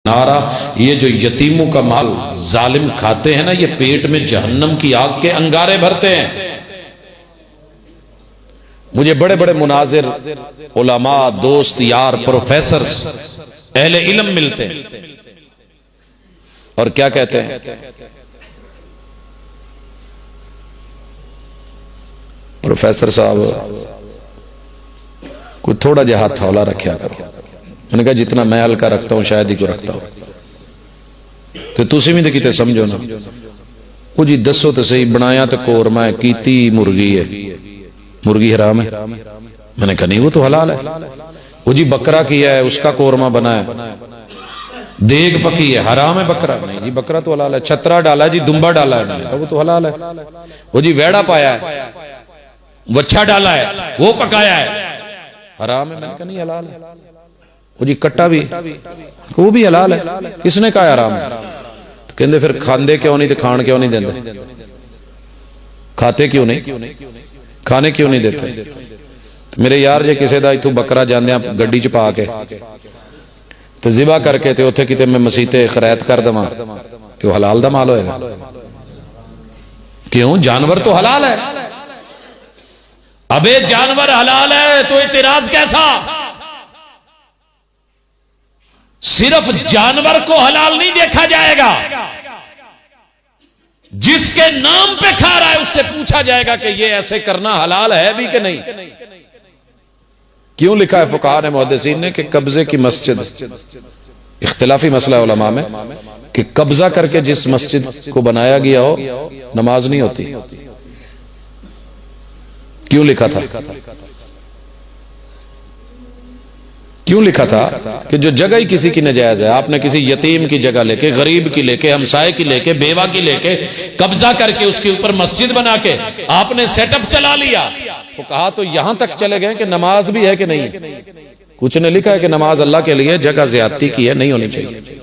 नारा, ये जो यतीमों का माल जालिम खाते हैं ना, ये पेट में जहन्नम की आग के अंगारे भरते हैं। मुझे बड़े बड़े मुनाजिर, उलमा, दोस्त, यार, प्रोफेसर, अहले इल्म मिलते हैं और क्या कहते हैं, प्रोफेसर साहब कोई थोड़ा जा हाथ हौला रखा करो। मैंने कहा जितना मैं हल्का रखता हूं शायद ही को रखता हूं, तो तुसी भी तो किते समझो ना। वो जी दसो तो सही, बनाया तो कोरमा है, कीती मुर्गी है, मुर्गी हराम है। मैंने कहा नहीं वो तो हलाल है। वो जी बकरा किया है, उसका कोरमा बना है, देग पकी है, हराम है बकरा। नहीं जी बकरा तो हलाल है। छतरा डाला जी, दुम्बा डाला है, मैंने कहा वो तो हलाल है। वो जी वेड़ा पाया है, वच्छा डाला है, वो पकाया है, हराम है। मैंने कहा नहीं हलाल है। वो जी कट्टा भी, वो भी हलाल है, किसने कहा हराम है? तो कहते फिर खांदे क्यों नहीं, तो खान क्यों नहीं देते? खाते क्यों नहीं, खाने क्यों नहीं देते? तो मेरे यार जे किसी का इथों बकरा जांदे गड्डी च पा के तो जिबा करके ते उत्थे किते मैं मसीते खरैत कर देवां कि वो हलाल दा माल होएगा? क्यों? जानवर तो हलाल है। अबे जानवर हलाल है तो इतराज कैसा? सिर्फ जानवर को हलाल नहीं देखा जाएगा, जिसके नाम पे खा रहा है उससे पूछा जाएगा कि ये ऐसे करना हलाल है भी कि नहीं। क्यों लिखा है फुकाहा ने, मुहद्दिसीन ने, कि कब्जे की मस्जिद, इख्तिलाफी मसला है उलमा में कि कब्जा करके जिस मस्जिद को बनाया गया हो नमाज नहीं होती। क्यों लिखा था? क्यों लिखा था कि जो जगह ही किसी की नाजायज है, आपने किसी यतीम की जगह लेके, गरीब की लेके, हमसाये की लेके, बेवा की लेके कब्जा करके उसके ऊपर मस्जिद बना के आपने सेटअप चला लिया, तो कहा तो यहां तक चले गए कि नमाज भी है कि नहीं है। कुछ ने लिखा है कि नमाज अल्लाह के लिए, जगह ज्यादती की है, नहीं होनी चाहिए।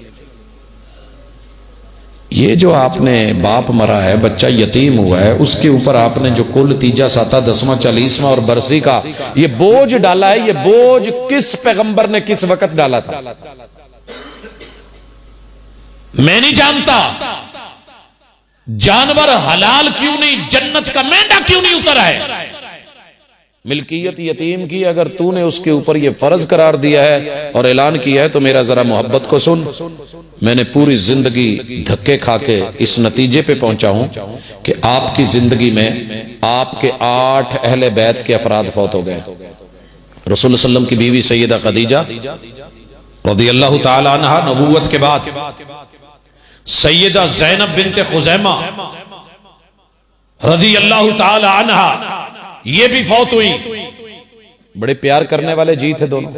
ये जो आपने बाप मरा है, बच्चा यतीम हुआ है, उसके ऊपर आपने जो कुल तीजा साता दसवां चालीसवां और बरसी का ये बोझ डाला है, ये बोझ किस पैगंबर ने किस वक्त डाला था मैं नहीं जानता। जानवर हलाल क्यों नहीं, जन्नत का मेंढा क्यों नहीं उतरा है? मिल्कियत यतीम की अगर तूने उसके ऊपर ये फर्ज करार दिया है और ऐलान किया है तो मेरा जरा मोहब्बत को सुन। मैंने पूरी जिंदगी धक्के खा के इस नतीजे पे पहुंचा हूं कि आपकी जिंदगी में आपके 8 अहले बैत के अफराद फौत हो गए। रसूल सल्लम की बीवी सैयदा खदीजा रज़ियल्लाहु ताला अन्हा, नबूवत के बाद सैयदा ज़ैनब बिन्ते खुज़ैमा रज़ियल्लाहु ताला अन्हा, ये भी फौत हुई। बड़े प्यार करने वाले जी थे दोनों।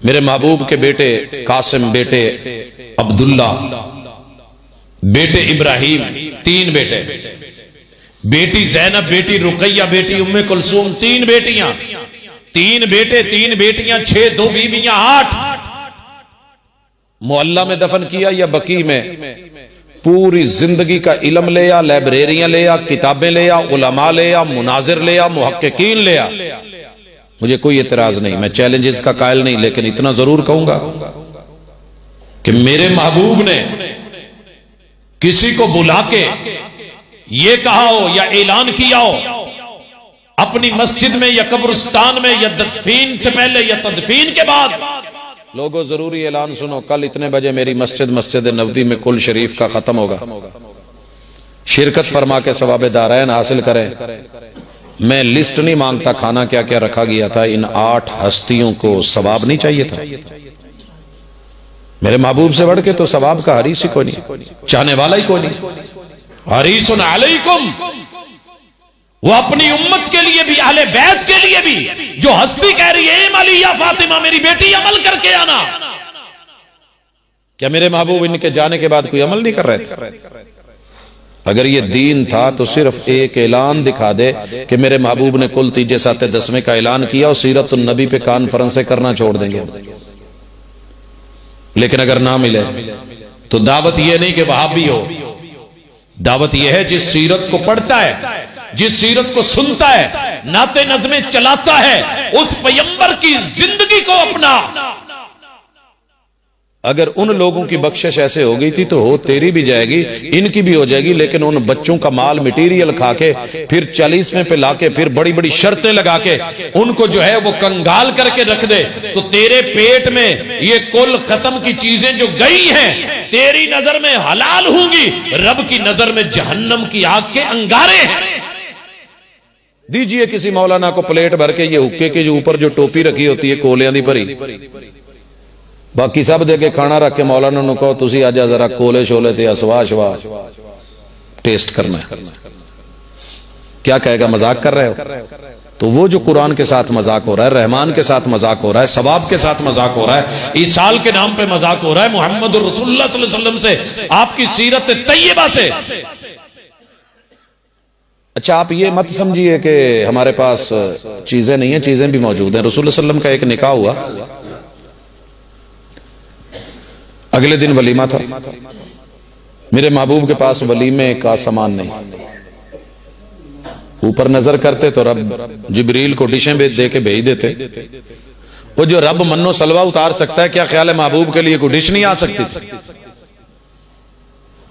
मेरे महबूब के बेटे कासिम, बेटे अब्दुल्ला, बेटे इब्राहिम, 3 बेटे, बेटी ज़ैनब, बेटी रुकैया, बेटी उम्मे कुलसूम, 3 बेटियां, 3 बेटे, 3 बेटियां, 6, 2 बीवियां, 8। मुअल्ला में दफन किया या बकी में? पूरी जिंदगी का इल्म ले आ, लाइब्रेरियां ले आ, किताबें ले आ, उलमा ले आ, मुनाजिर ले आ, मुहक्किकीन ले आ। मुझे कोई एतराज नहीं, मैं चैलेंजेस का कायल नहीं, लेकिन इतना जरूर कहूंगा कि मेरे महबूब ने किसी को बुला के ये कहा हो या ऐलान किया हो अपनी मस्जिद में या कब्रिस्तान में या दफीन से पहले या तदफीन के बाद, लोगों जरूरी ऐलान सुनो, कल इतने बजे मेरी मस्जिद नबवी में कुल शरीफ का खत्म होगा, शिरकत फरमा के सवाब दारैन हासिल करें। मैं लिस्ट नहीं मांगता खाना क्या क्या रखा गया था, इन 8 हस्तियों को सवाब नहीं चाहिए था? मेरे महबूब से बढ़ के तो सवाब का हरीस ही कोई नहीं, चाहने वाला ही कोई नहीं। हरीसुन अलैकुम, वो अपनी उम्मत के लिए भी, अहले बैत के लिए भी, जो हस्ती कह रही है अली या फातिमा मेरी बेटी अमल करके आना। क्या मेरे महबूब इनके जाने के बाद कोई अमल नहीं कर रहे थे? अगर ये दीन था तो सिर्फ एक ऐलान दिखा दे कि मेरे महबूब ने कुल तीजे साते दसवें का ऐलान किया और सीरत नबी पे कॉन्फ्रेंसें करना छोड़ देंगे। लेकिन अगर ना मिले तो दावत यह नहीं कि वहाबी हो, दावत यह है जिस सीरत को पढ़ता है, जिस सीरत को सुनता है, नाते नज़में चलाता है, उस पैगंबर की जिंदगी को अपना अगर उन लोगों की बख्शिश ऐसे हो गई थी तो हो तेरी भी जाएगी, इनकी भी हो जाएगी। लेकिन उन बच्चों का माल मटेरियल खा के फिर 40वें पे लाके फिर बड़ी बड़ी शर्तें लगा के उनको जो है वो कंगाल करके रख दे, तो तेरे पेट में ये कुल खत्म की चीजें जो गई हैं तेरी नजर में हलाल होंगी, रब की नजर में जहन्नम की आग के अंगारे हैं। दीजिए किसी मौलाना को प्लेट भर के ये हुक्के के जो ऊपर जो टोपी रखी होती है कोलियां दी भरी, बाकी सब दे के खाना रख के मौलाना नु कहो तुसी आज जरा कोले शोले ते असवा शवा टेस्ट करना है, क्या कहेगा? मजाक कर रहे हो? तो वो जो कुरान के साथ मजाक हो रहा है, रहमान के साथ मजाक हो रहा है, सवाब के साथ मजाक हो रहा है, ईसाल के नाम पे मजाक हो रहा है, मोहम्मद रसूलुल्लाह सल्लल्लाहु अलैहि वसल्लम से, आपकी सीरत तैयबा से। अच्छा, आप ये मत समझिए कि हमारे पास चीजें नहीं है, चीजें भी मौजूद हैं। रसूल सल्लल्लाहु अलैहि वसल्लम का एक निकाह हुआ, अगले दिन वलीमा था। मेरे महबूब के पास वलीमे का सामान नहीं, ऊपर नजर करते तो रब जिब्रील को डिशें दे के भेज देते। वो जो रब मन्नो सलवा उतार सकता है, क्या ख्याल है महबूब के लिए कोई डिश नहीं आ सकती थी?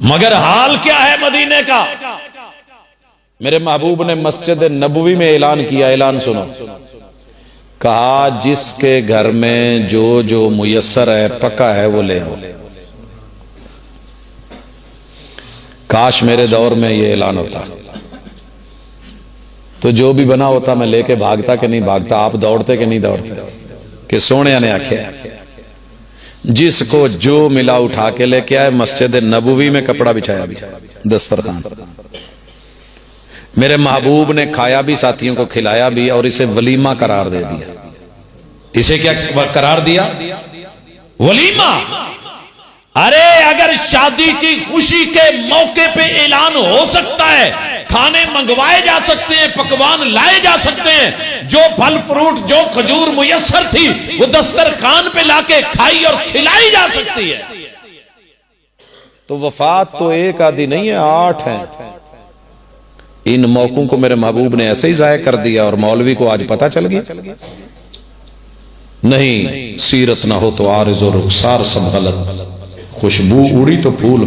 मगर हाल क्या है मदीने का? मेरे महबूब ने मस्जिद नबवी में ऐलान किया, ऐलान सुनो, कहा जिसके घर में जो जो मुयस्सर है पक्का है वो ले आओ। काश मेरे दौर में ये ऐलान होता तो जो भी बना होता मैं लेके भागता कि नहीं भागता, आप दौड़ते कि नहीं दौड़ते? कि सोने ने आख्या जिसको जो मिला उठा के लेके आए, मस्जिद नबवी में कपड़ा बिछाया भी, दस्तरखान। मेरे महबूब ने खाया भी, साथियों को खिलाया भी, और इसे वलीमा करार दे दिया। इसे क्या करार दिया? वलीमा। अरे अगर शादी की खुशी के मौके पे ऐलान हो सकता है, खाने मंगवाए जा सकते हैं, पकवान लाए जा सकते हैं, जो फल फ्रूट जो खजूर मुयस्सर थी वो दस्तरखान पे लाके खाई और खिलाई जा सकती है, तो वफात तो एक आदि नहीं है, 8 हैं। इन मौकों को मेरे महबूब ने ऐसे ही जाया कर दिया और मौलवी को आज पता चल गया। नहीं, सीरत ना हो तो आरिज़ और रुखसार सब गलत, खुशबू उड़ी तो फूल